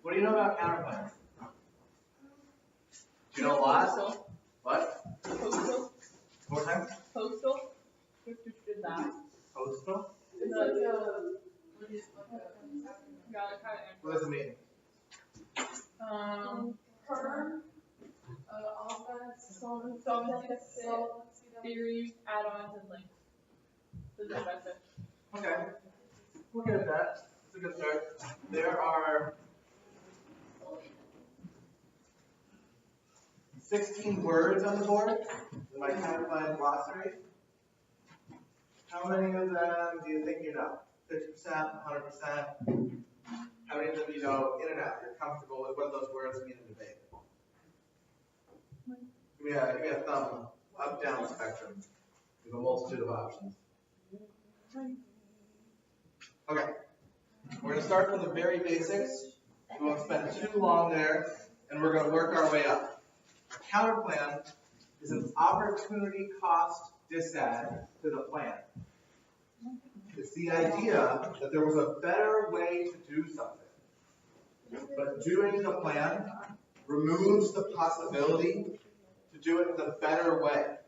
What do you know about counterplans? Do you know a lot? Postal. What? Postal. More time? Postal. Did that. Postal? What does it mean? Per. Offense. Theories, add-ons, and links. Does that make sense? Okay. We'll get at that. It's a good start. There are 16 words on the board in my counterplan glossary. How many of them do you think you know? 50%, 100%? How many of them do you know in and out? You're comfortable with what those words mean in debate? Give me a thumb up, down spectrum. We have a multitude of options. Okay. We're going to start from the very basics. We won't spend too long there, and we're going to work our way up. A counterplan is an opportunity cost disadd to the plan. It's the idea that there was a better way to do something. But doing the plan removes the possibility to do it the better way.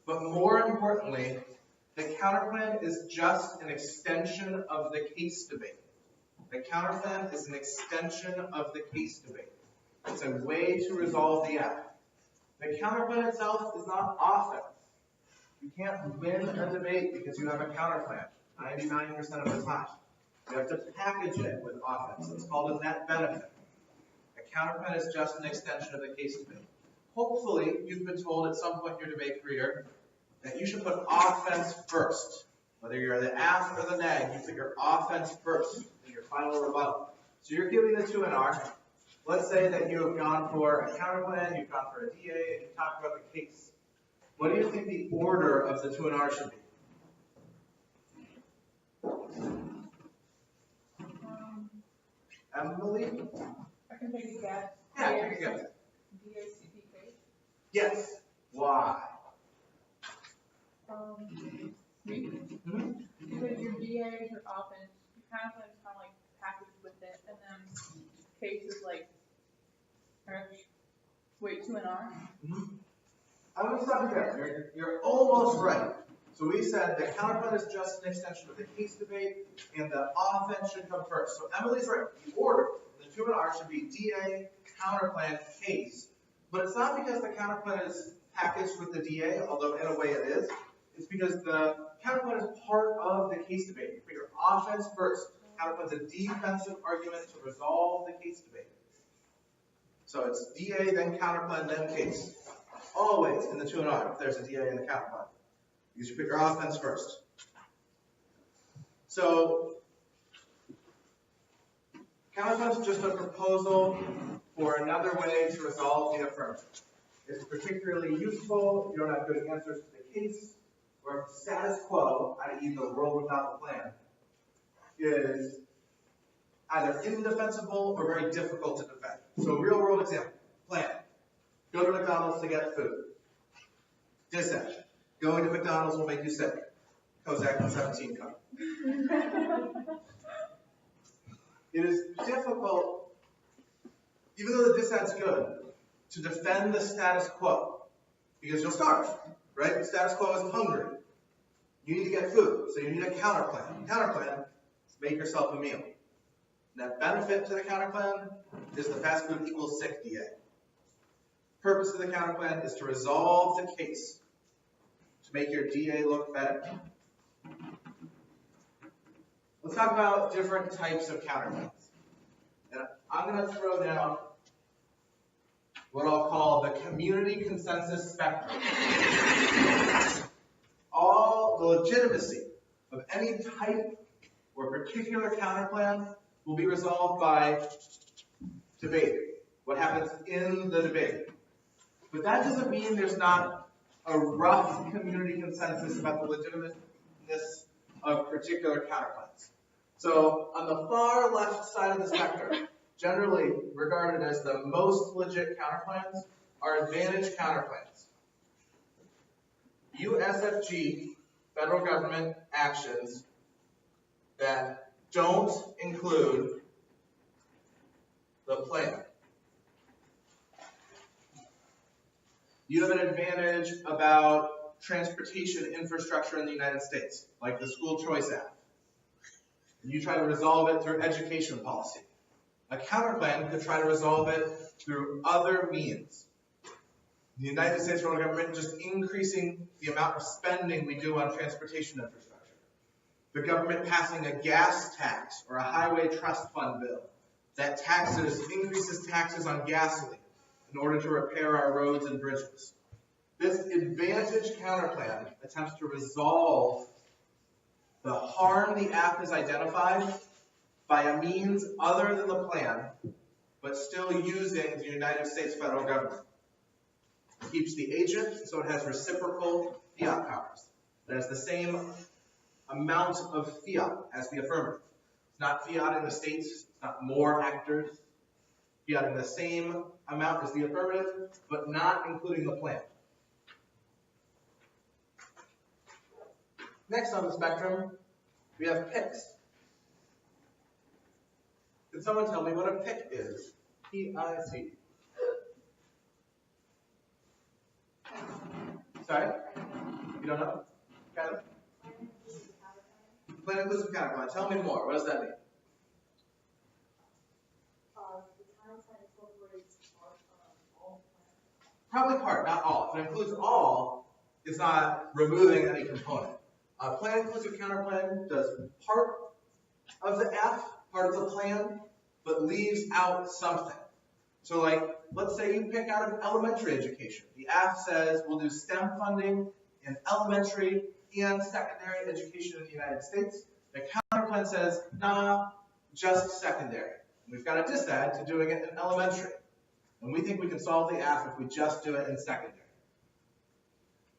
But more importantly, the counterplan is just an extension of the case debate. The counterplan is an extension of the case debate. It's a way to resolve the act. The counterplan itself is not offense. You can't win a debate because you have a counterplan 99% of the time. You have to package it with offense. It's called a net benefit. A counterplan is just an extension of the case debate. Hopefully, you've been told at some point in your debate career that you should put offense first. Whether you're the ask or the nag, you put your offense first in your final rebuttal. So you're giving the 2 and R. Let's say that you have gone for a counterplan, you've gone for a DA, and you've talked about the case. What do you think the order of the 2 and R should be? Emily? I can take a guess. Yeah, take a guess. DACP. Yes. Why? Because your DA, your offense, your counterplan is kind of like packaged with it, and then case is like, wait, 2 and R? I'm going to stop you there. You're almost right. So we said the counterplan is just an extension of the case debate, and the offense should come first. So Emily's right. The order, the 2 and R should be DA, counterplan, case. But it's not because the counterplan is packaged with the DA, although in a way it is. It's because the counterplan is part of the case debate. You put your offense first. Counterplan's a defensive argument to resolve the case debate. So it's DA, then counterplan, then case. Always in the 2 and R, if there's a DA in the counterplan. Because you put your offense first. So, counterplan is just a proposal for another way to resolve the affirmative. It's particularly useful if you don't have good answers to the case, or if the status quo, i.e. the world without the plan, is either indefensible or very difficult to defend. So real world example, plan. Go to McDonald's to get food. Disadvantage. Going to McDonald's will make you sick. Kozak and 17 cup. It is difficult, even though the disad's good, to defend the status quo. Because you'll starve, right? The status quo is hungry. You need to get food, so you need a counterplan. Counterplan is make yourself a meal. Net benefit to the counterplan is the fast food equals sick DA. Purpose of the counterplan is to resolve the case, to make your DA look better. Let's talk about different types of counterplans. And I'm going to throw down what I'll call the community consensus spectrum. All the legitimacy of any type or particular counterplan will be resolved by debate, what happens in the debate. But that doesn't mean there's not a rough community consensus about the legitimateness of particular counterplans. So on the far left side of the spectrum, generally regarded as the most legit counterplans are advantage counterplans. USFG, federal government actions that don't include the plan. You have an advantage about transportation infrastructure in the United States, like the School Choice Act. You try to resolve it through education policy. A counterplan could try to resolve it through other means. The United States federal government just increasing the amount of spending we do on transportation infrastructure. The government passing a gas tax or a highway trust fund bill that increases taxes on gasoline in order to repair our roads and bridges. This advantage counterplan attempts to resolve the harm the app has identified by a means other than the plan, but still using the United States federal government. It keeps the agent, so it has reciprocal fiat powers. It has the same amount of fiat as the affirmative. It's not fiat in the states, it's not more actors. Fiat in the same amount as the affirmative, but not including the plan. Next on the spectrum, we have PICs. Can someone tell me what a PIC is? P-I-C. Sorry? You don't know? Kind of? Plan inclusive counterplan. Tell me more. What does that mean? Probably part, not all. If it includes all, it's not removing any component. Plan inclusive counterplan does part of the F, part of the plan, but leaves out something. So like, let's say you pick out of elementary education. The F says we'll do STEM funding in elementary and secondary education in the United States. The counterplan says, nah, just secondary. We've got a disadd to doing it in elementary. And we think we can solve the F if we just do it in secondary.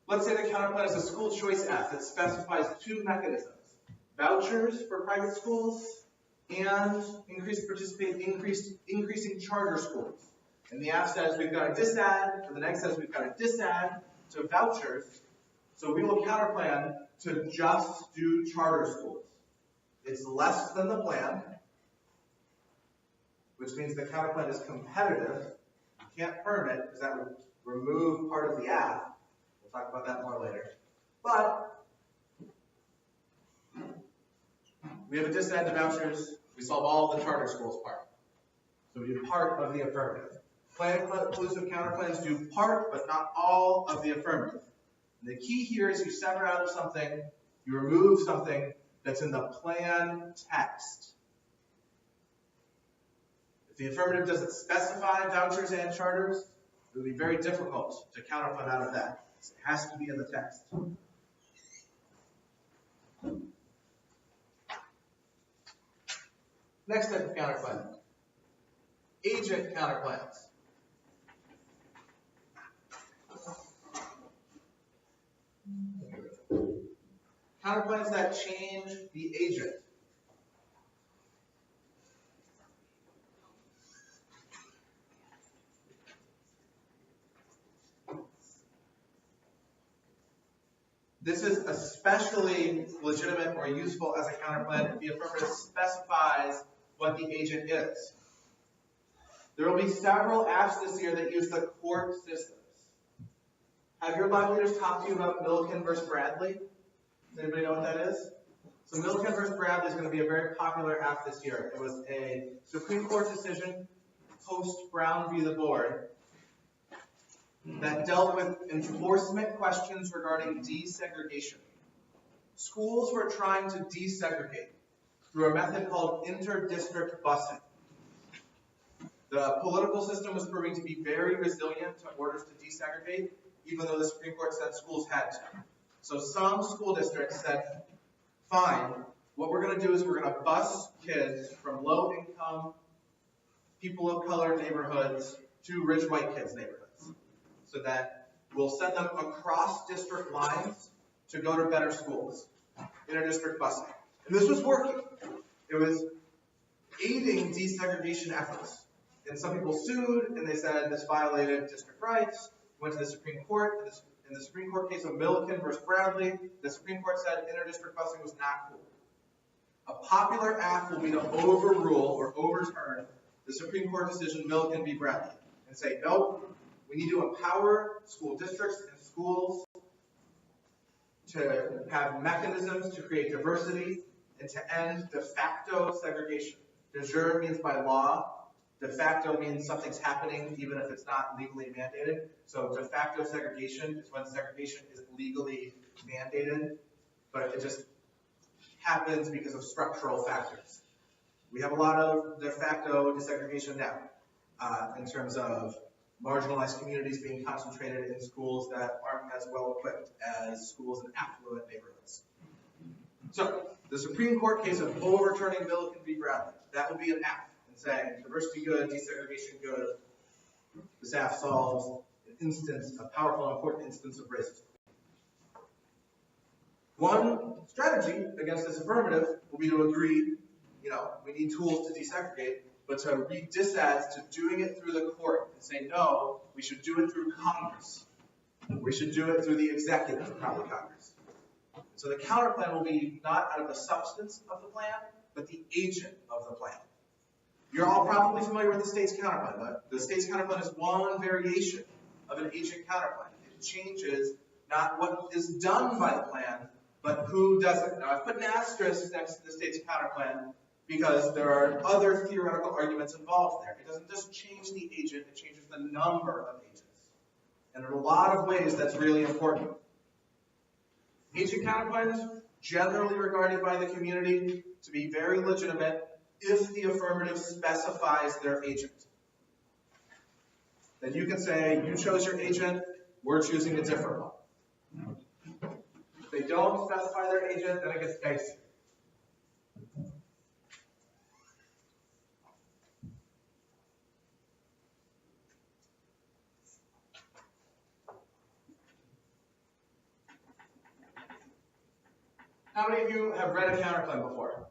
Let's say the counterplan is a school choice F that specifies two mechanisms: vouchers for private schools and increasing charter schools. And the F says we've got a disadd, or the next says we've got a disadd to vouchers, so we will counterplan to just do charter schools. It's less than the plan, which means the counterplan is competitive. You can't permit because that would remove part of the F. We'll talk about that more later. But we have a disadd to vouchers. We solve all the charter schools part. So we do part of the affirmative. Plan inclusive counterplans do part, but not all of the affirmative. And the key here is you sever out of something, you remove something that's in the plan text. If the affirmative doesn't specify vouchers and charters, it would be very difficult to counterplan out of that. It has to be in the text. Next type of counterplan, agent counterplans. Counterplans that change the agent. This is especially legitimate or useful as a counterplan if the affirmative specifies what the agent is. There will be several apps this year that use the court systems. Have your Bible readers talked to you about Milliken versus Bradley? Does anybody know what that is? So Milliken versus Bradley is going to be a very popular app this year. It was a Supreme Court decision post-Brown v. the Board that dealt with enforcement questions regarding desegregation. Schools were trying to desegregate through a method called inter-district busing. The political system was proving to be very resilient to orders to desegregate, even though the Supreme Court said schools had to. So some school districts said, fine, what we're going to do is we're going to bus kids from low-income, people of color neighborhoods to rich white kids' neighborhoods, so that we'll send them across district lines to go to better schools, inter-district busing. And this was working. It was aiding desegregation efforts. And some people sued, and they said this violated district rights, went to the Supreme Court. In the Supreme Court case of Milliken versus Bradley, the Supreme Court said inter-district busing was not cool. A popular act will be to overrule or overturn the Supreme Court decision Milliken v. Bradley and say, nope, we need to empower school districts and schools to have mechanisms to create diversity and to end de facto segregation. De jure means by law. De facto means something's happening even if it's not legally mandated. So de facto segregation is when segregation is legally mandated, but it just happens because of structural factors. We have a lot of de facto desegregation now in terms of marginalized communities being concentrated in schools that aren't as well equipped as schools in affluent neighborhoods. So the Supreme Court case of overturning Milliken v. Bradley, that would be an F and saying diversity good, desegregation good. The SAF solves an instance, a powerful and important instance of racism. One strategy against this affirmative will be to agree, we need tools to desegregate, but to read this as to doing it through the court and say, no, we should do it through Congress. We should do it through the executive, probably Congress. So the counterplan will be not out of the substance of the plan, but the agent of the plan. You're all probably familiar with the state's counterplan, but the state's counterplan is one variation of an agent counterplan. It changes not what is done by the plan, but who does it. Now, I've put an asterisk next to the state's counterplan because there are other theoretical arguments involved there. It doesn't just change the agent, it changes the number of agents. And in a lot of ways, that's really important. Agent counterplans, generally regarded by the community to be very legitimate if the affirmative specifies their agent. Then you can say, you chose your agent, we're choosing a different one. If they don't specify their agent, then it gets dicey. How many of you have read a counterplan before?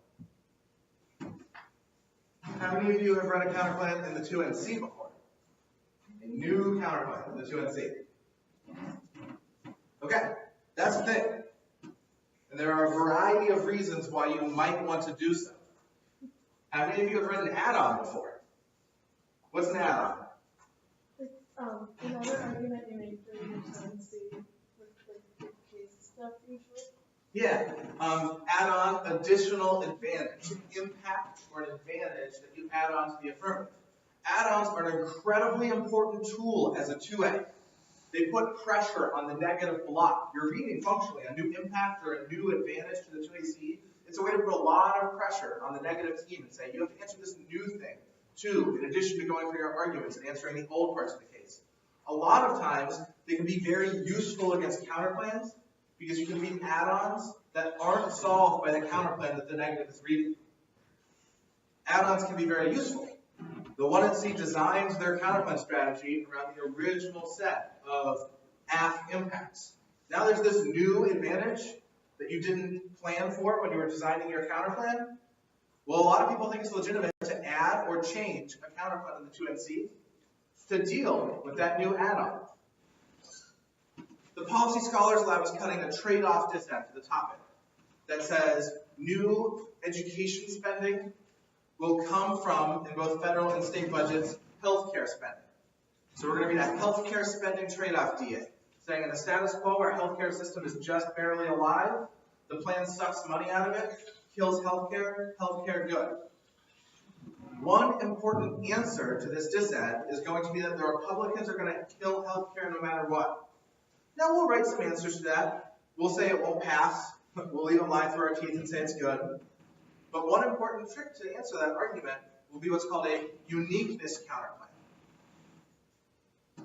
How many of you have read a counterplan in the 2NC before? A new counterplan in the 2NC. Okay, that's the thing. And there are a variety of reasons why you might want to do so. How many of you have read an add-on before? What's an add-on? Another argument you make for your 2NC with the case stuff usually. Yeah, add-on additional advantage, impact or an advantage that you add on to the affirmative. Add-ons are an incredibly important tool as a 2A. They put pressure on the negative block. You're reading functionally a new impact or a new advantage to the 2AC. It's a way to put a lot of pressure on the negative team and say, you have to answer this new thing, too, in addition to going through your arguments and answering the old parts of the case. A lot of times, they can be very useful against counterplans, because you can read add-ons that aren't solved by the counterplan that the negative is reading. Add-ons can be very useful. The 1NC designed their counterplan strategy around the original set of AF impacts. Now there's this new advantage that you didn't plan for when you were designing your counterplan. Well, a lot of people think it's legitimate to add or change a counterplan in the 2NC to deal with that new add-on. The Policy Scholars Lab is cutting a trade-off dissent to the topic that says new education spending will come from, in both federal and state budgets, healthcare spending. So we're going to be that healthcare spending trade-off DA, saying in the status quo, our healthcare system is just barely alive, the plan sucks money out of it, kills healthcare, healthcare good. One important answer to this dissent is going to be that the Republicans are going to kill healthcare no matter what. Now we'll write some answers to that. We'll say it won't pass. We'll even lie through our teeth and say it's good. But one important trick to answer that argument will be what's called a uniqueness counterplan.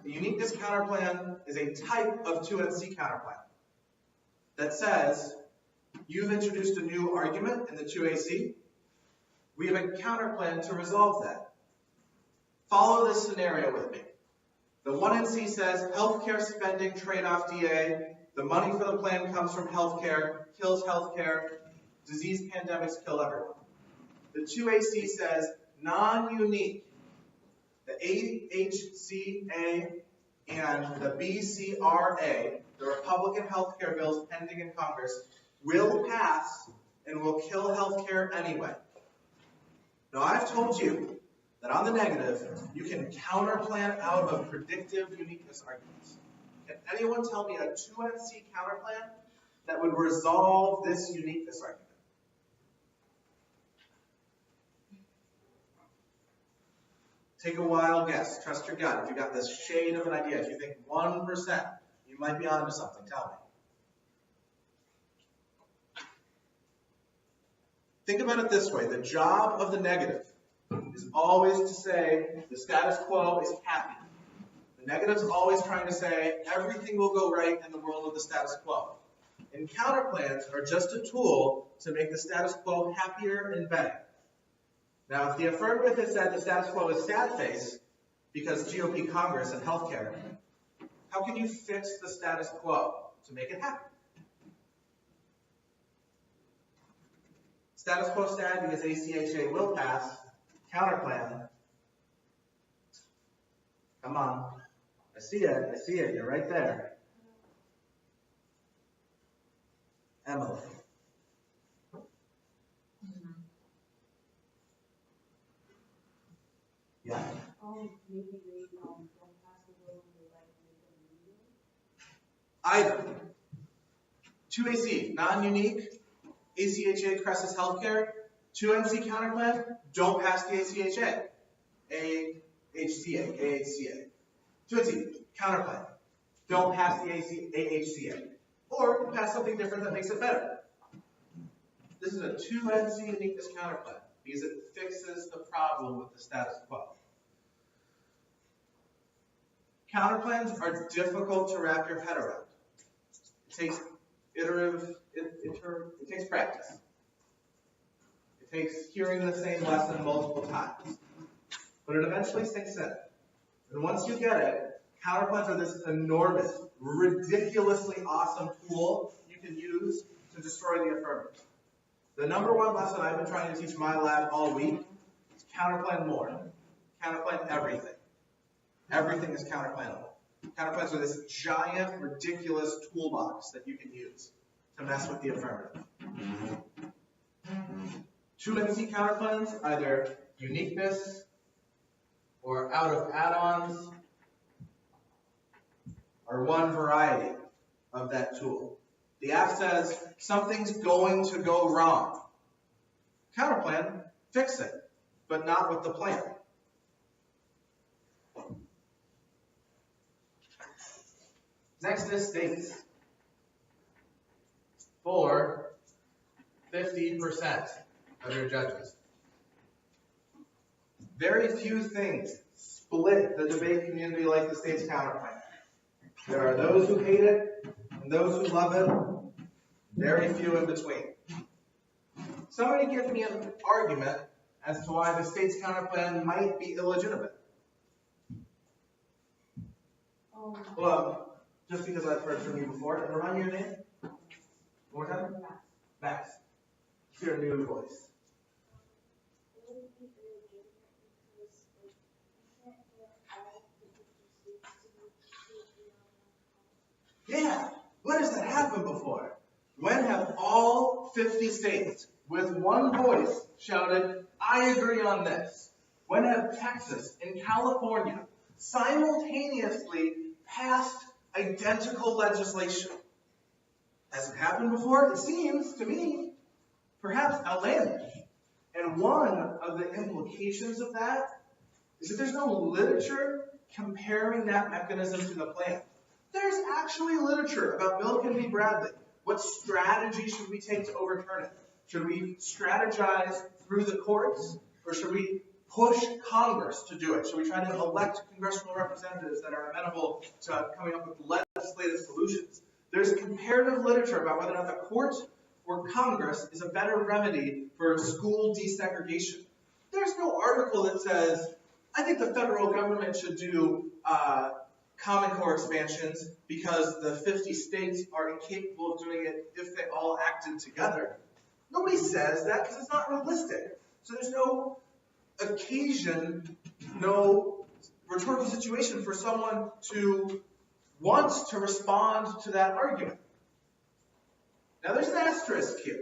The uniqueness counterplan is a type of 2NC counterplan that says you've introduced a new argument in the 2AC. We have a counterplan to resolve that. Follow this scenario with me. The 1NC says healthcare spending trade-off DA, the money for the plan comes from healthcare, kills healthcare, disease pandemics kill everyone. The 2AC says non-unique, the AHCA and the BCRA, the Republican healthcare bills pending in Congress, will pass and will kill healthcare anyway. Now I've told you that on the negative, you can counterplan out of predictive uniqueness arguments. Can anyone tell me a 2NC counterplan that would resolve this uniqueness argument? Take a wild guess. Trust your gut. If you got this shade of an idea, if you think 1%, you might be onto something. Tell me. Think about it this way. The job of the negative is always to say the status quo is happy. The negative is always trying to say everything will go right in the world of the status quo. And counterplans are just a tool to make the status quo happier and better. Now, if the affirmative has said the status quo is sad face because GOP Congress and healthcare, how can you fix the status quo to make it happy? Status quo sad because ACHA will pass. Counterplan. Come on. I see it. You're right there. Emily. Yeah. Maybe they don't pass the bill and they like Either. 2AC, non-unique. ACHA Cressus Healthcare. 2NC counterplan, don't pass the ACHA. AHCA. 2NC counterplan, don't pass the AHCA. Or pass something different that makes it better. This is a 2NC uniqueness counterplan because it fixes the problem with the status quo. Counterplans are difficult to wrap your head around. It takes it takes practice. It takes hearing the same lesson multiple times. But it eventually sinks in. And once you get it, counterplans are this enormous, ridiculously awesome tool you can use to destroy the affirmative. The number one lesson I've been trying to teach my lab all week is counterplan more. Counterplan everything. Everything is counterplanable. Counterplans are this giant, ridiculous toolbox that you can use to mess with the affirmative. 2NC counterplans, either uniqueness or out of add-ons, are one variety of that tool. The app says something's going to go wrong. Counterplan, fix it, but not with the plan. Next is states. For 50% of your judges. Very few things split the debate community like the state's counterplan. There are those who hate it and those who love it. Very few in between. Somebody give me an argument as to why the state's counterplan might be illegitimate. Well, just because I've heard from you before. And remind me your name? One more time? Max. It's your new voice. Yeah. When has that happened before? When have all 50 states with one voice shouted, I agree on this? When have Texas and California simultaneously passed identical legislation? Has it happened before? It seems to me perhaps outlandish. And one of the implications of that is that there's no literature comparing that mechanism to the plan. There's actually literature about Milliken v. Bradley. What strategy should we take to overturn it? Should we strategize through the courts, or should we push Congress to do it? Should we try to elect congressional representatives that are amenable to coming up with legislative solutions? There's comparative literature about whether or not the court or Congress is a better remedy for school desegregation. There's no article that says, I think the federal government should do Common Core expansions because the 50 states are incapable of doing it if they all acted together. Nobody says that because it's not realistic. So there's no occasion, no rhetorical situation for someone to want to respond to that argument. Now there's an asterisk here.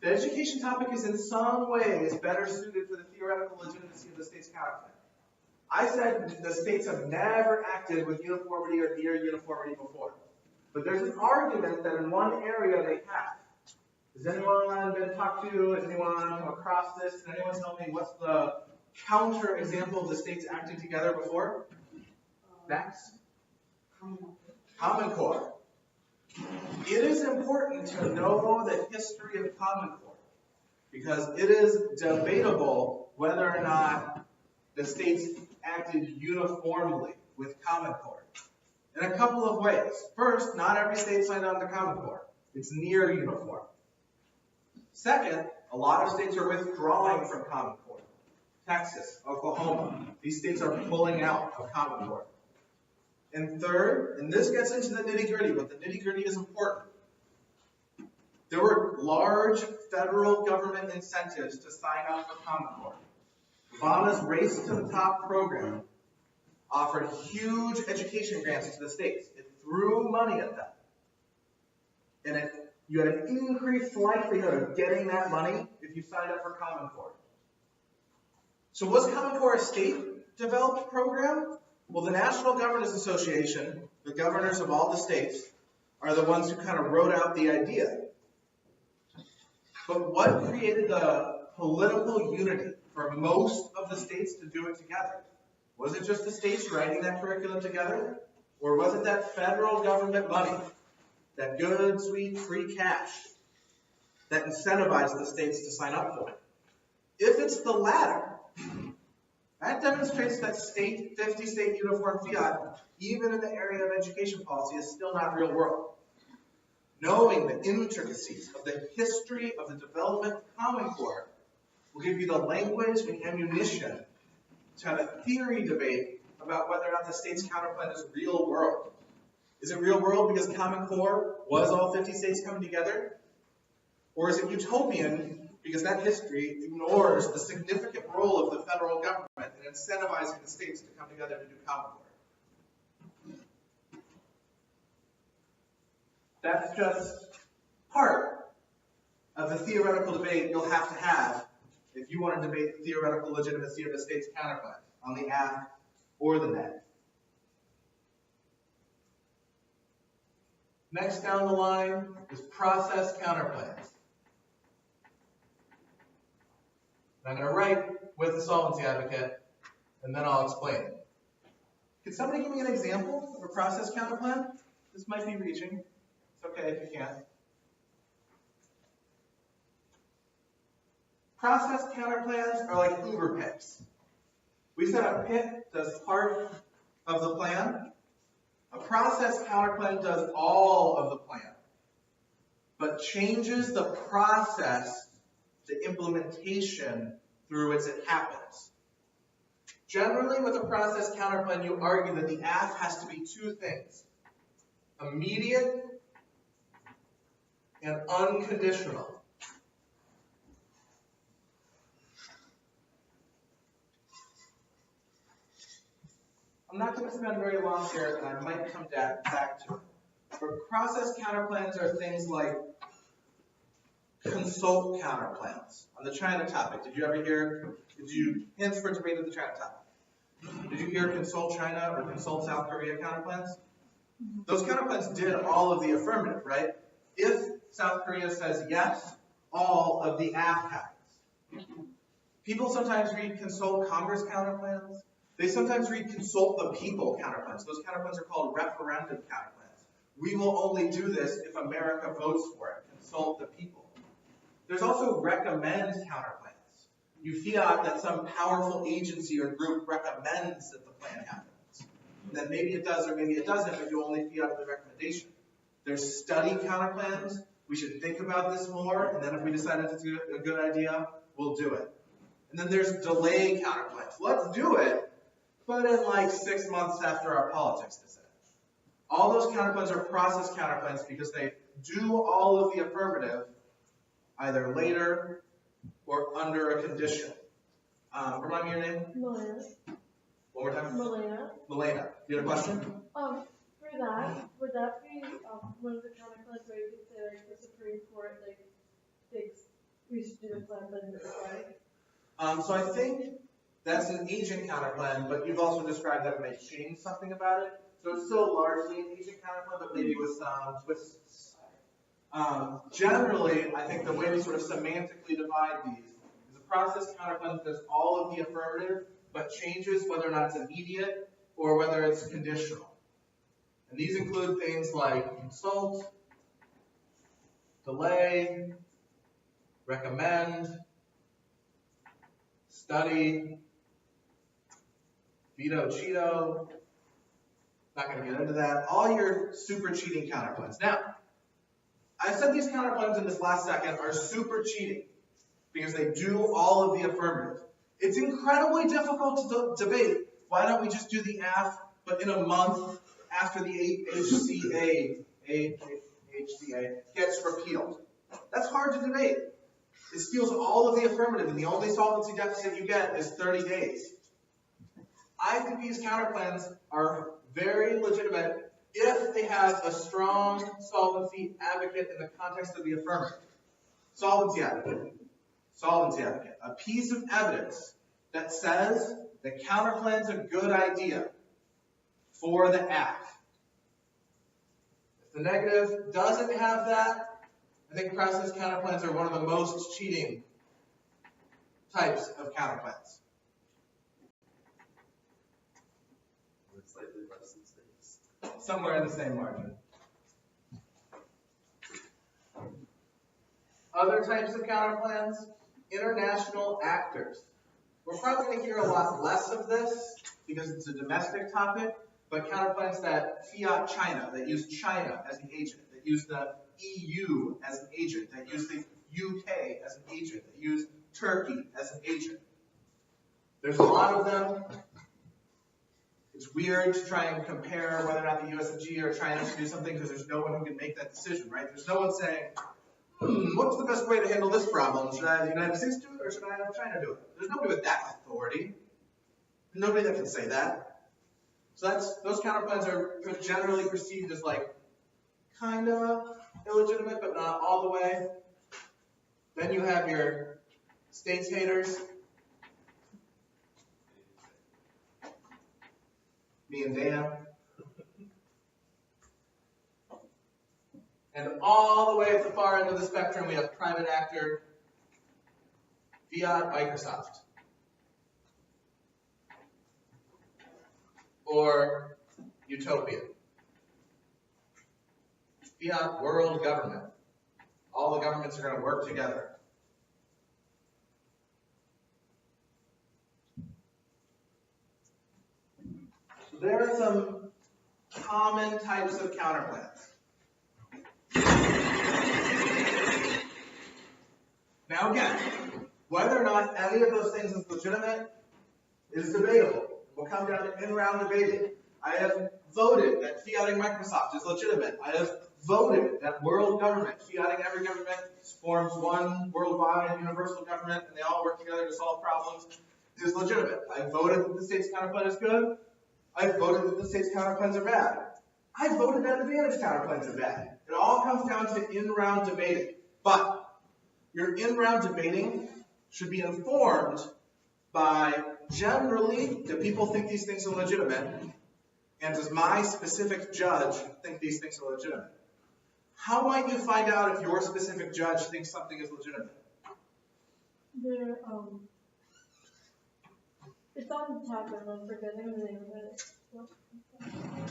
The education topic is in some ways better suited for the theoretical legitimacy of the state's counterplan. I said the states have never acted with uniformity or near uniformity before. But there's an argument that in one area they have. Has anyone been talked to? Has anyone come across this? Can anyone tell me what's the counter example of the states acting together before? Next. Common Core. It is important to know the history of Common Core because it is debatable whether or not the states acted uniformly with Common Core in a couple of ways. First, not every state signed on to Common Core. It's near uniform. Second, a lot of states are withdrawing from Common Core. Texas, Oklahoma, these states are pulling out of Common Core. And third, and this gets into the nitty-gritty, but the nitty-gritty is important. There were large federal government incentives to sign up for Common Core. Obama's Race to the Top program offered huge education grants to the states. It threw money at them. And you had an increased likelihood of getting that money if you signed up for Common Core. So was Common Core a state-developed program? Well, the National Governors Association, the governors of all the states, are the ones who kind of wrote out the idea. But what created the political unity for most of the states to do it together? Was it just the states writing that curriculum together? Or was it that federal government money, that good, sweet, free cash, that incentivized the states to sign up for it? If it's the latter, that demonstrates that 50-state uniform fiat, even in the area of education policy, is still not real world. Knowing the intricacies of the history of the development of Common Core will give you the language and ammunition to have a theory debate about whether or not the state's counterplan is real world. Is it real world because Common Core was all 50 states coming together? Or is it utopian because that history ignores the significant role of the federal government in incentivizing the states to come together to do Common Core? That's just part of the theoretical debate you'll have to have if you want to debate the theoretical legitimacy of the state's counterplan on the app or the net. Next down the line is process counterplans. I'm going to write with the solvency advocate, and then I'll explain it. Can somebody give me an example of a process counterplan? This might be reaching. It's okay if you can't. Process counterplans are like Uber picks. We said a pick does part of the plan. A process counterplan does all of the plan, but changes the process, the implementation through which it happens. Generally, with a process counterplan, you argue that the act has to be two things: immediate and unconditional. I'm not going to spend very long here, and I might come back to it. But process counterplans are things like consult counterplans. On the China topic, did you ever hear, hints for debate of the China topic? Did you hear consult China or consult South Korea counterplans? Those counterplans did all of the affirmative, right? If South Korea says yes, all of the act happens. People sometimes read consult Congress counterplans. They sometimes read consult the people counterplans. Those counterplans are called referendum counterplans. We will only do this if America votes for it. Consult the people. There's also recommend counterplans. You fiat that some powerful agency or group recommends that the plan happens. And then maybe it does or maybe it doesn't, but you only fiat the recommendation. There's study counterplans. We should think about this more, and then if we decide it's a good idea, we'll do it. And then there's delay counterplans. Let's do it, but in like 6 months after our politics decision. All those counterplans are process counterplans because they do all of the affirmative either later or under a condition. Remind me your name? Milena. One more time? Milena. Milena, you had a question? For that, would that be one of the counterplans where you could say like the Supreme Court like takes We should do the plan this way. So I think that's an agent counterplan, but you've also described that it may change something about it. So it's still largely an agent counterplan, but maybe with some twists. Generally, I think the way we sort of semantically divide these is a process counterplan that does all of the affirmative, but changes whether or not it's immediate or whether it's conditional. And these include things like consult, delay, recommend, study, veto, Cheeto. Not going to get into that. All your super cheating counterplans. Now, I said these counterplans in this last second are super cheating because they do all of the affirmative. It's incredibly difficult to debate. Why don't we just do the AF, but in a month after the HCA gets repealed? That's hard to debate. It steals all of the affirmative, and the only solvency deficit you get is 30 days. I think these counterplans are very legitimate if they have a strong solvency advocate in the context of the affirmative. Solvency advocate. Solvency advocate. A piece of evidence that says the counterplan's a good idea for the act. If the negative doesn't have that, I think process counterplans are one of the most cheating types of counterplans. Slightly less than states. Somewhere in the same margin. Other types of counterplans, international actors. We're probably going to hear a lot less of this because it's a domestic topic, but counterplans that fiat China, that use China as the agent, that use the EU as an agent, that use the UK as an agent, that use Turkey as an agent. There's a lot of them. It's weird to try and compare whether or not the USG or China should do something because there's no one who can make that decision, right? There's no one saying, what's the best way to handle this problem? Should I have the United States do it or should I have China do it? There's nobody with that authority. Nobody that can say that. So those counterplans are generally perceived as like kind of illegitimate, but not all the way. Then you have your states haters. Me and Dan. And all the way at the far end of the spectrum, we have private actor, fiat Microsoft. Or utopia. Fiat world government. All the governments are going to work together. So there are some common types of counterplans. Now again, whether or not any of those things is legitimate is debatable. We'll come down to in-round debating. I have voted that fiating Microsoft is legitimate. I have voted that world government, fiating every government, forms one worldwide universal government, and they all work together to solve problems, is legitimate. I voted that the state's counterplan is good. I voted that the state's counterplans are bad. I voted that advantage counterplans are bad. It all comes down to in-round debating. But your in-round debating should be informed by, generally, do people think these things are legitimate? And does my specific judge think these things are legitimate? How might you find out if your specific judge thinks something is legitimate? It's on the tab, and I'm forgetting the name of it.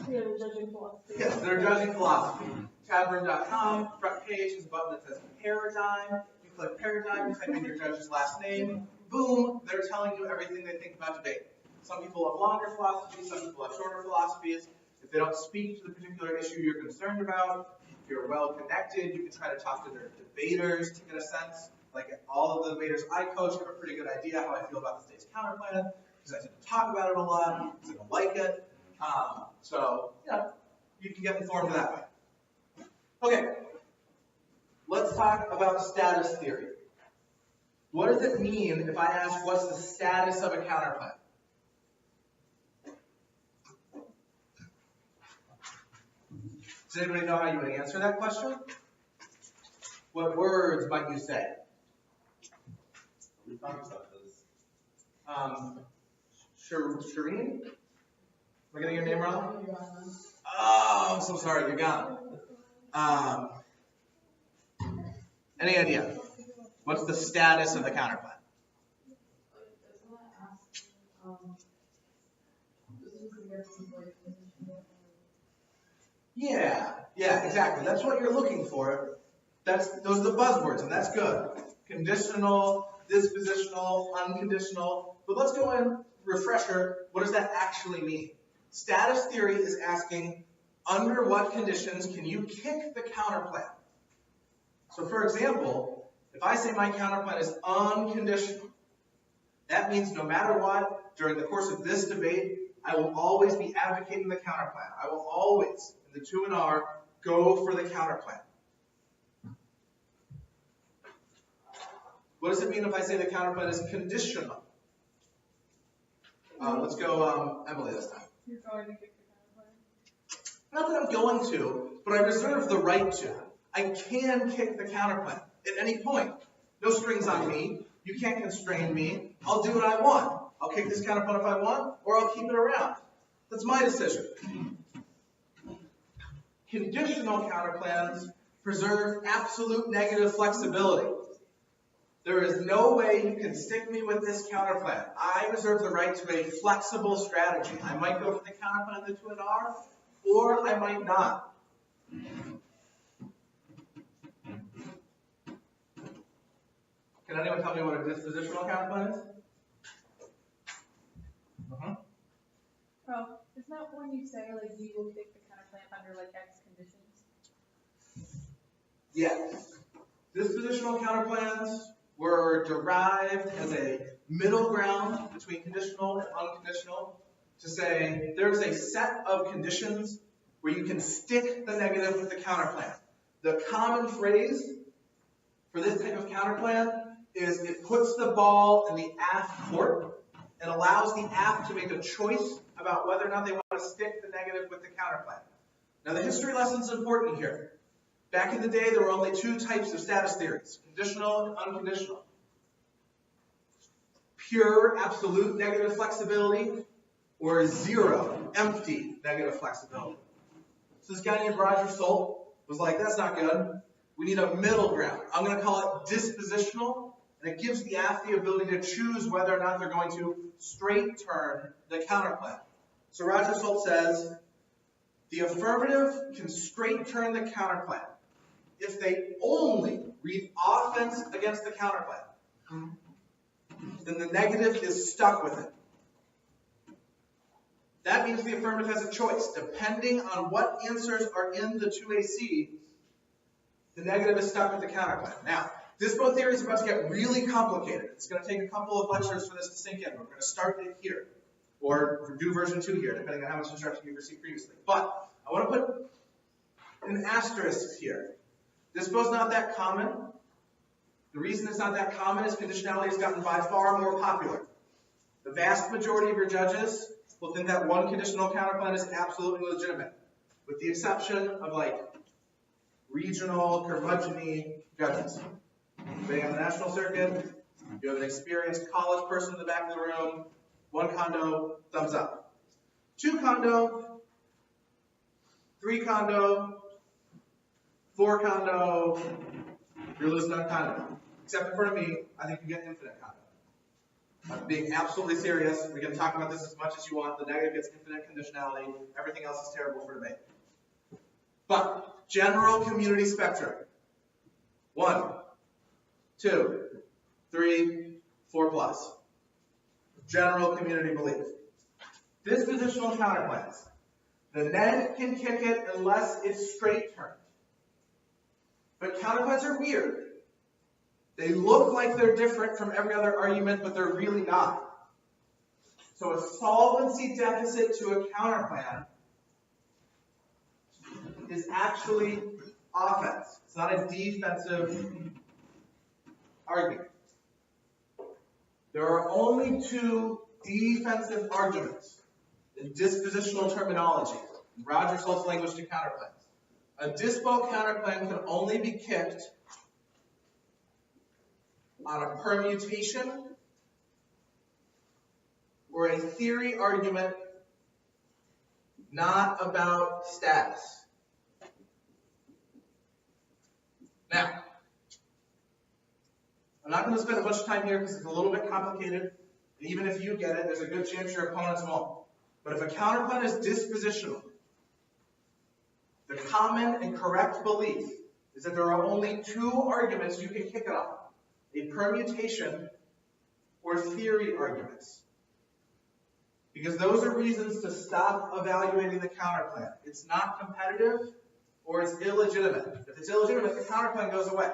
Yeah, the judging philosophy. Yes, they're judging philosophy. Tabroom.com, front page is a button that says paradigm. You click paradigm, you type in your judge's last name. Boom, they're telling you everything they think about debate. Some people have longer philosophies, some people have shorter philosophies. If they don't speak to the particular issue you're concerned about, if you're well connected, you can try to talk to their debaters to get a sense. Like all of the debaters I coach have a pretty good idea how I feel about the state's counterplan, because I tend to talk about it a lot, because I don't like it. So, yeah, you can get informed that way. Okay, let's talk about status theory. What does it mean if I ask what's the status of a counterplan? Does anybody know how you would answer that question? What words might you say? We talked about this. Shireen? Am I getting your name wrong? Oh, I'm so sorry, you're gone. Any idea? What's the status of the counterplan? Yeah, exactly. That's what you're looking for. Those are the buzzwords, and that's good. Conditional, dispositional, unconditional. But let's go in, refresher, what does that actually mean? Status theory is asking, under what conditions can you kick the counterplan? So for example, if I say my counterplan is unconditional, that means no matter what, during the course of this debate, I will always be advocating the counterplan. I will always, in the 2 and R, go for the counterplan. What does it mean if I say the counterplan is conditional? Let's go Emily this time. You're going to kick the counterplan? Not that I'm going to, but I reserve the right to. I can kick the counterplan at any point. No strings on me. You can't constrain me. I'll do what I want. I'll kick this counterplan if I want, or I'll keep it around. That's my decision. Conditional counterplans preserve absolute negative flexibility. There is no way you can stick me with this counterplan. I reserve the right to a flexible strategy. I might go for the counterplan in the 2 and R, or I might not. Can anyone tell me what a dispositional counterplan is? Oh, it's not when you say, like, you will kick the counterplan under, like, X conditions? Yes. Dispositional counterplans were derived as a middle ground between conditional and unconditional to say there's a set of conditions where you can stick the negative with the counterplan. The common phrase for this type of counterplan is it puts the ball in the aft court and allows the aft to make a choice about whether or not they want to stick the negative with the counterplan. Now the history lesson is important here. Back in the day, there were only 2 types of status theories, conditional and unconditional. Pure, absolute negative flexibility, or 0, empty negative flexibility. So this guy named Roger Stolt was like, that's not good. We need a middle ground. I'm going to call it dispositional, and it gives the aft the ability to choose whether or not they're going to straight turn the counterplan. So Roger Stolt says, the affirmative can straight turn the counterplan if they only read offense against the counterplan. Then the negative is stuck with it. That means the affirmative has a choice. Depending on what answers are in the 2AC, the negative is stuck with the counterplan. Now, dispo theory is about to get really complicated. It's going to take a couple of lectures for this to sink in. We're going to start it here, or do version 2 here, depending on how much instruction you've received previously. But I want to put an asterisk here. Dispo is not that common. The reason it's not that common is conditionality has gotten by far more popular. The vast majority of your judges will think that one conditional counterplan is absolutely legitimate, with the exception of like regional, curmudgeon-y judges. Being on the national circuit, you have an experienced college person in the back of the room, 1 condo, thumbs up. 2 condo, 3 condo, 4 condo, you're losing on condo. Except in front of me, I think you get infinite condo. I'm being absolutely serious. We can talk about this as much as you want. The negative gets infinite conditionality. Everything else is terrible for debate. But general community spectrum. 1, 2, 3, 4 plus. General community belief. Dispositional counterplans. The neg can kick it unless it's straight turned. But counterplans are weird. They look like they're different from every other argument, but they're really not. So a solvency deficit to a counterplan is actually offense. It's not a defensive argument. There are only 2 defensive arguments in dispositional terminology, in Roger Stolt's language to counterplans. A dispo counterplan can only be kicked on a permutation or a theory argument, not about status. Now, I'm not going to spend a bunch of time here because it's a little bit complicated. And even if you get it, there's a good chance your opponents won't. But if a counterplan is dispositional, the common and correct belief is that there are only two arguments you can kick it on: a permutation or theory arguments. Because those are reasons to stop evaluating the counterplan. It's not competitive or it's illegitimate. If it's illegitimate, the counterplan goes away.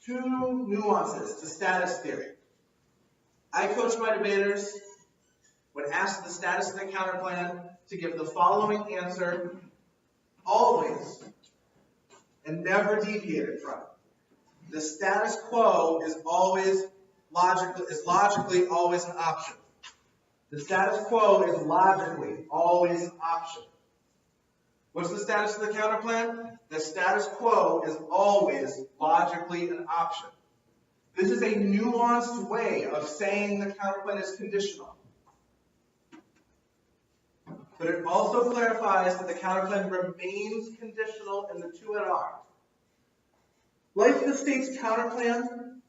Two nuances to status theory. I coach my debaters when asked the status of the counterplan to give the following answer always and never deviated from. The status quo is logically always an option. The status quo is logically always an option. What's the status of the counterplan? The status quo is always logically an option. This is a nuanced way of saying the counterplan is conditional. But it also clarifies that the counterplan remains conditional in the 2NR. Like the state's counterplan,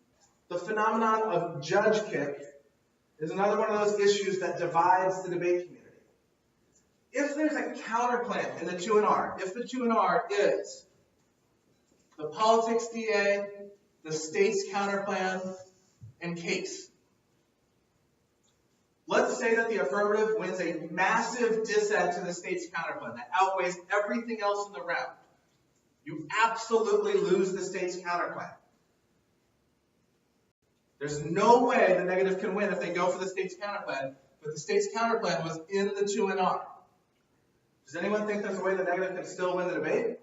the phenomenon of judge kick is another one of those issues that divides the debate community. If there's a counterplan in the 2NR, if the 2NR is the politics DA, the state's counterplan, and case, let's say that the affirmative wins a massive dissent to the state's counterplan that outweighs everything else in the round. You absolutely lose the state's counterplan. There's no way the negative can win if they go for the state's counterplan, but the state's counterplan was in the 2NR. Does anyone think there's a way the negative can still win the debate?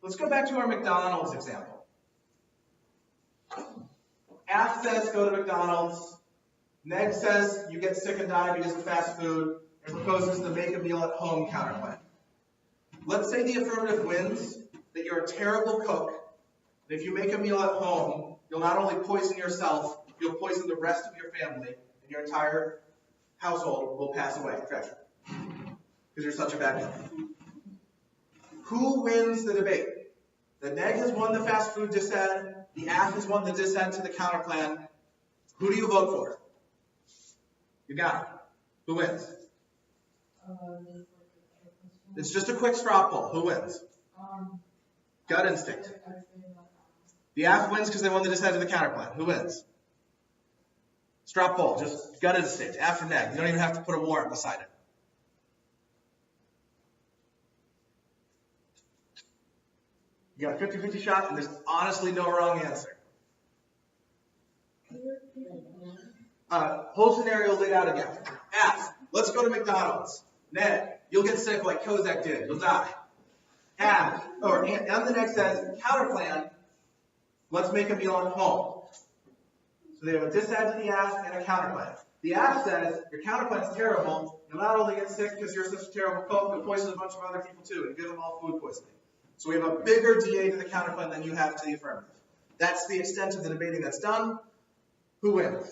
Let's go back to our McDonald's example. Af says go to McDonald's. Neg says you get sick and die because of fast food and proposes the make a meal at home counterplan. Let's say the affirmative wins, that you're a terrible cook, and if you make a meal at home, you'll not only poison yourself, you'll poison the rest of your family, and your entire household will pass away tragically because you're such a bad cook. Who wins the debate? The neg has won the fast food dissent, the af has won the dissent to the counterplan. Who do you vote for? You got it. Who wins? It's just a quick straw poll. Who wins? Gut instinct. The af wins because they won the dissent to the counterplan. Who wins? Straw poll. Just gut instinct. Af or neg. You don't even have to put a warrant beside it. You got a 50-50 shot, and there's honestly no wrong answer. Whole scenario laid out again. Af, let's go to McDonald's. Neg, you'll get sick like Kozak did. You'll die. Af, and the neg says, counterplan, let's make a meal at home. So they have a dissent to the af and a counterplan. The af says, your counterplan's terrible. You'll not only get sick because you're such a terrible cook, you'll poison a bunch of other people too, and give them all food poisoning. So we have a bigger DA to the counterplan than you have to the affirmative. That's the extent of the debating that's done. Who wins?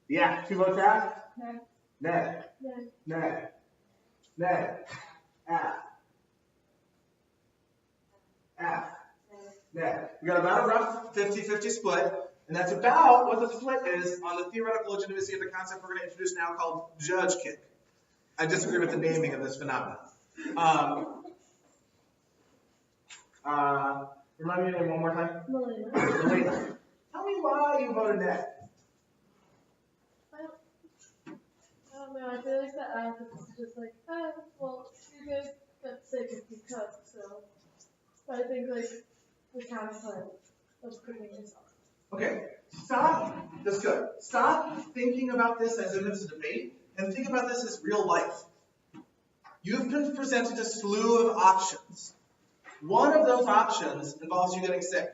The af. 2 votes af? Neg. Neg. Neg. Neg. Af. Af. Neg. We got about a rough 50-50 split, and that's about what the split is on the theoretical legitimacy of the concept we're going to introduce now called judge kick. I disagree with the naming of this phenomenon. Remind me your name one more time. Melina. Tell me why you voted neg. I don't know, I feel like the af is just like, well, you guys got sick if you cook, so. But I think, like, the counterplan of cooking yourself. Okay, stop. That's good. Stop thinking about this as if it's a debate, and think about this as real life. You've been presented a slew of options. One of those options involves you getting sick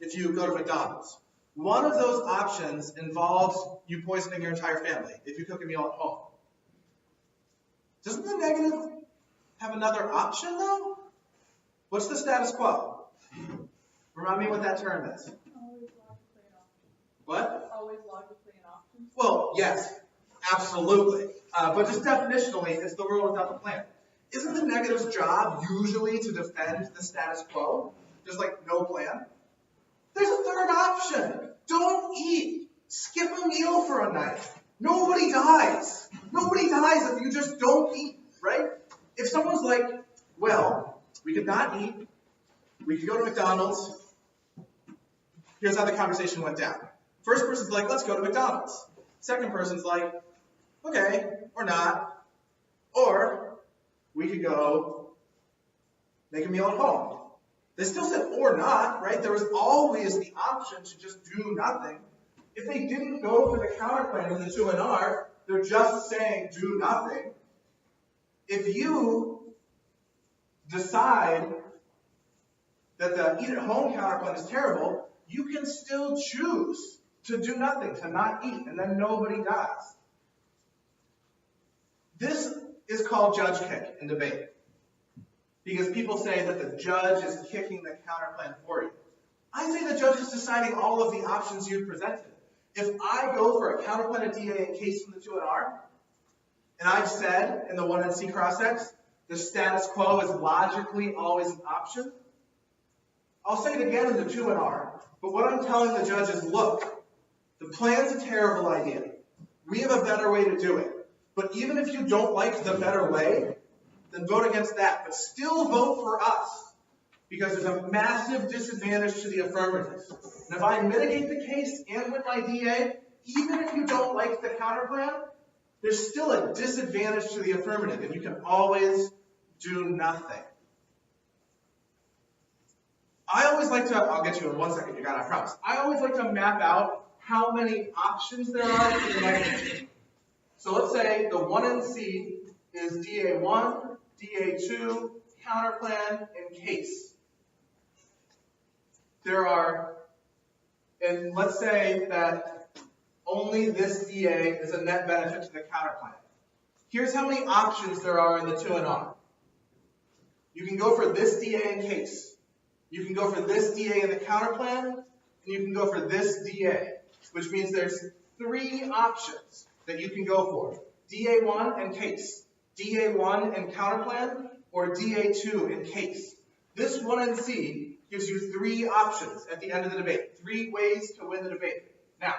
if you go to McDonald's. One of those options involves you poisoning your entire family if you cook a meal at home. Doesn't the negative have another option, though? What's the status quo? Remind me what that term is. Always logically an option. What? Always logically an option. Well, yes, absolutely. But just definitionally, it's the world without the plan. Isn't the negative's job usually to defend the status quo? Just like no plan? There's a third option. Don't eat. Skip a meal for a night. Nobody dies. Nobody dies if you just don't eat, right? If someone's like, well, we could not eat. We could go to McDonald's. Here's how the conversation went down. First person's like, let's go to McDonald's. Second person's like, okay, or not. Or we could go make a meal at home. They still said or not, right? There was always the option to just do nothing. If they didn't go for the counterplan in the 2 and R, they're just saying do nothing. If you decide that the eat at home counterplan is terrible, you can still choose to do nothing, to not eat, and then nobody dies. This is called judge kick in debate. Because people say that the judge is kicking the counterplan for you. I say the judge is deciding all of the options you presented. If I go for a counterplan, a DA, and case from the 2 and R, and I've said in the 1 and C cross-ex, the status quo is logically always an option, I'll say it again in the 2 and R, but what I'm telling the judge is, look, the plan's a terrible idea. We have a better way to do it. But even if you don't like the better way, then vote against that. But still vote for us, because there's a massive disadvantage to the affirmative. And if I mitigate the case and win my DA, even if you don't like the counterplan, there's still a disadvantage to the affirmative, and you can always do nothing. I always like to, I'll get you in 1 second, you got it, I promise. I always like to map out how many options there are for the negative. So let's say the 1 and C is DA1, DA2, counterplan, and case. There are, and let's say that only this DA is a net benefit to the counterplan. Here's how many options there are in the 2 and R. You can go for this DA in case. You can go for this DA in the counterplan, and you can go for this DA, which means there's 3 options that you can go for. DA1 and case, DA1 and counterplan, or DA2 in case. This 1 and C gives you 3 options at the end of the debate, 3 ways to win the debate. Now,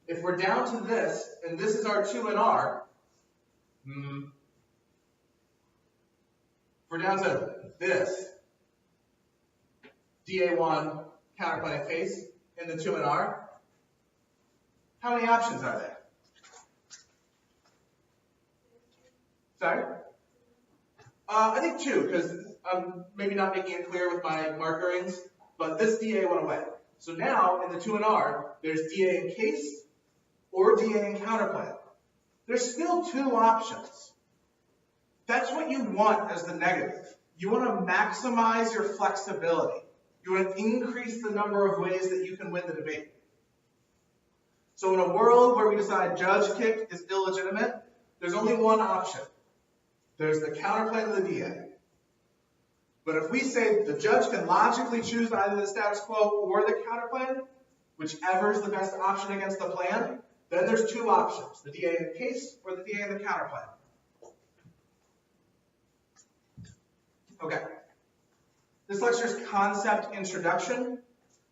if we're down to this, and this is our 2 and R, we're down to this, DA1, counterplan, and case, in the 2 and R, how many options are there? Sorry? I think 2, because I'm maybe not making it clear with my markerings, but this DA went away. So now, in the 2 and R, there's DA in case or DA in counterplan. There's still 2 options. That's what you want as the negative. You want to maximize your flexibility. You want to increase the number of ways that you can win the debate. So in a world where we decide judge kick is illegitimate, there's only one option. There's the counterplan of the DA. But if we say the judge can logically choose either the status quo or the counterplan, whichever is the best option against the plan, then there's 2 options, the DA in the case or the DA in the counterplan. Okay. This lecture's concept introduction.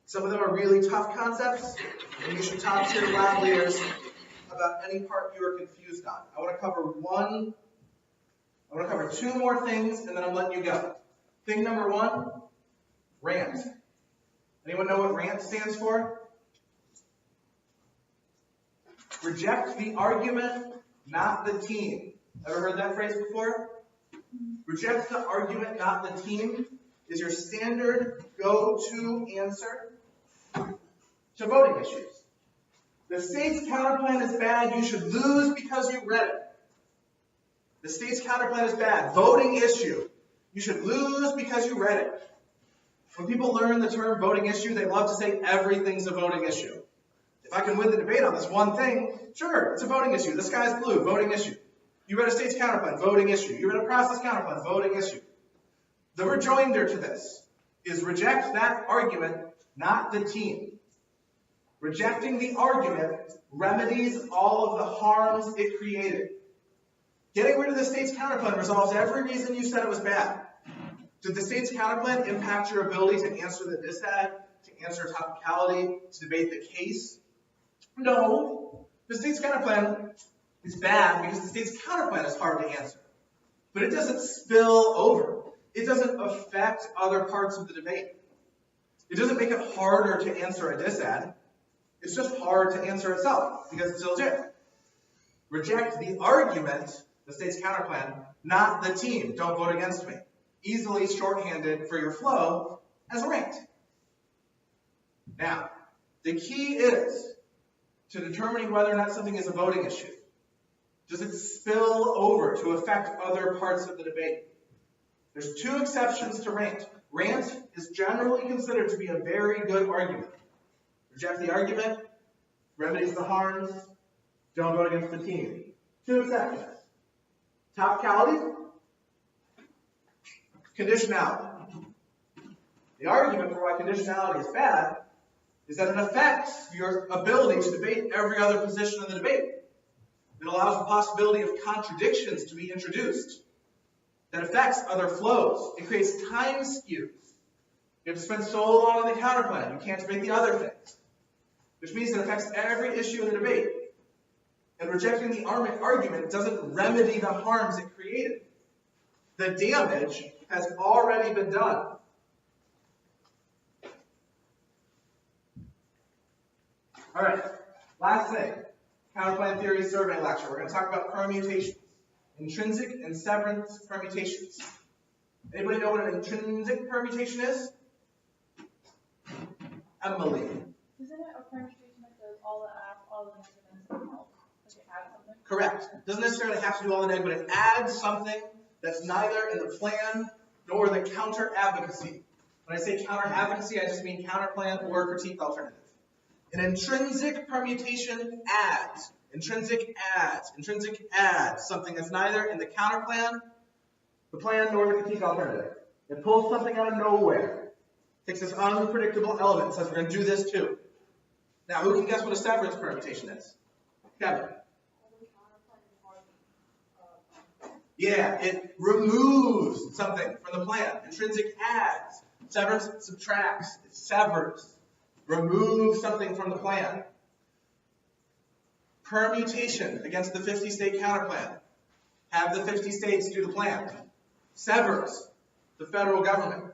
Some of them are really tough concepts, and you should talk to your lab leaders about any part you are confused on. I want to cover 2 more things, and then I'm letting you go. Thing number 1, rant. Anyone know what rant stands for? Reject the argument, not the team. Ever heard that phrase before? Reject the argument, not the team is your standard go-to answer to voting issues. The state's counterplan is bad, you should lose because you read it. The state's counterplan is bad, voting issue. You should lose because you read it. When people learn the term voting issue, they love to say everything's a voting issue. If I can win the debate on this one thing, sure, it's a voting issue. The sky's blue, voting issue. You read a state's counterplan, voting issue. You read a process counterplan, voting issue. The rejoinder to this is reject that argument, not the team. Rejecting the argument remedies all of the harms it created. Getting rid of the state's counterplan resolves every reason you said it was bad. Did the state's counterplan impact your ability to answer the dissad, to answer topicality, to debate the case? No. The state's counterplan is bad because the state's counterplan is hard to answer. But it doesn't spill over. It doesn't affect other parts of the debate. It doesn't make it harder to answer a dissad. It's just hard to answer itself because it's illegit. Reject the argument, the state's counterplan, not the team. Don't vote against me. Easily shorthanded for your flow as ranked. Now, the key is to determining whether or not something is a voting issue. Does it spill over to affect other parts of the debate? There's two exceptions to rant. Rant is generally considered to be a very good argument. Reject the argument, remedies the harms, don't vote against the team. Two exceptions. Topicality, conditionality. The argument for why conditionality is bad is that it affects your ability to debate every other position in the debate. It allows the possibility of contradictions to be introduced. That affects other flows. It creates time skews. You have to spend so long on the counterplan, you can't debate the other things. Which means it affects every issue in the debate. And rejecting the argument doesn't remedy the harms it created. The damage has already been done. All right, last thing. Counterplan theory survey lecture. We're going to talk about permutations. Intrinsic and severance permutations. Anybody know what an intrinsic permutation is? Emily. Isn't it a permutation that does all the measurements and help? Like it adds something? Correct. It doesn't necessarily have to do all the neg, but it adds something that's neither in the plan nor the counter advocacy. When I say counter advocacy, I just mean counterplan or critique alternative. An intrinsic permutation adds. Intrinsic adds something that's neither in the counterplan, the plan, nor the critique alternative. It pulls something out of nowhere. Takes this unpredictable element and says we're going to do this too. Now, who can guess what a severance permutation is? Kevin. Yeah, it removes something from the plan. Intrinsic adds. Severance subtracts. It severs. Removes something from the plan. Permutation against the 50-state counterplan. Have the 50 states do the plan. Severs the federal government.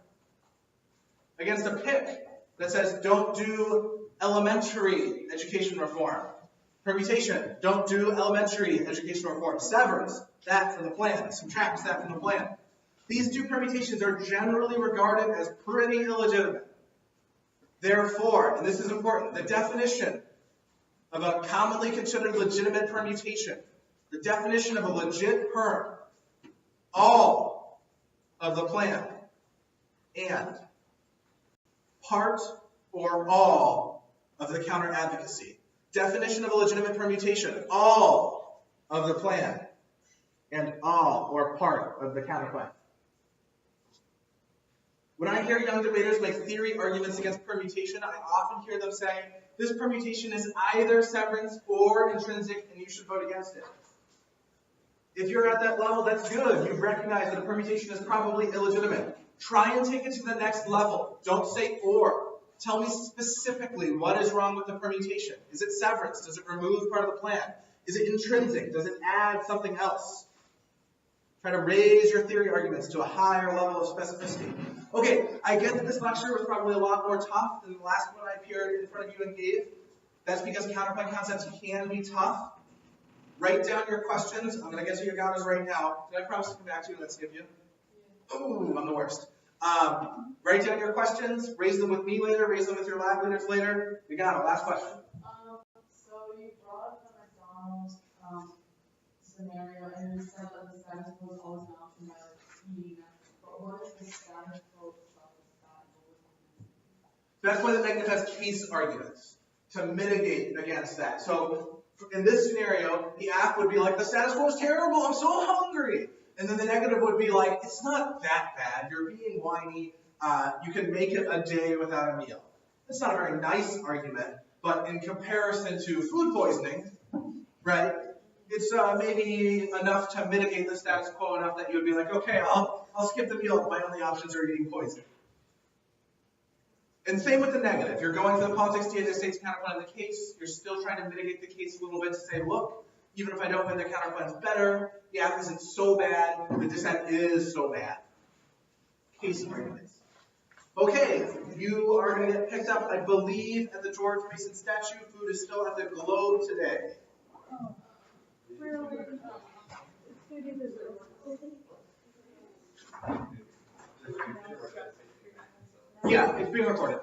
Against a pick that says don't do elementary education reform. Permutation, don't do elementary education reform. Severs that from the plan. Subtracts that from the plan. These two permutations are generally regarded as pretty illegitimate. Therefore, and this is important, the definition of a commonly considered legitimate permutation, the definition of a legit perm, all of the plan, and part or all of the counter advocacy. Definition of a legitimate permutation, all of the plan, and all or part of the counterplan. When I hear young debaters make theory arguments against permutation, I often hear them say, this permutation is either severance or intrinsic, and you should vote against it. If you're at that level, that's good. You've recognized that a permutation is probably illegitimate. Try and take it to the next level. Don't say or. Tell me specifically what is wrong with the permutation. Is it severance? Does it remove part of the plan? Is it intrinsic? Does it add something else? Try to raise your theory arguments to a higher level of specificity. Okay, I get that this lecture was probably a lot more tough than the last one I appeared in front of you and gave. That's because counterplan concepts can be tough. Write down your questions. I'm going to get to your gathers right now. Did I promise to come back to you and let's skip you? Oh, I'm the worst. Write down your questions. Raise them with me later. Raise them with your lab leaders later. You got it. Last question. So you brought up the McDonald's scenario, and you said that the status quo is always an option by eating it. But what if the status quo itself is bad? That's why the negative has case arguments. to mitigate against that. So in this scenario, the app would be like, the status quo is terrible, I'm so hungry. And then the negative would be like, it's not that bad, you're being whiny, you can make it a day without a meal. That's not a very nice argument, but in comparison to food poisoning, right, it's maybe enough to mitigate the status quo enough that you would be like, okay, I'll skip the meal if my only options are eating poison. And same with the negative. You're going to the politics of the United States counterplan of the case. You're still trying to mitigate the case a little bit to say, look, even if I don't win, the counterplan's better. The app isn't so bad. The dissent is so bad. Case arguments. Okay, you are going to get picked up, I believe, at the George Mason statue. Food is still at the Globe today. Oh, really? It's good in the Yeah, it's being recorded.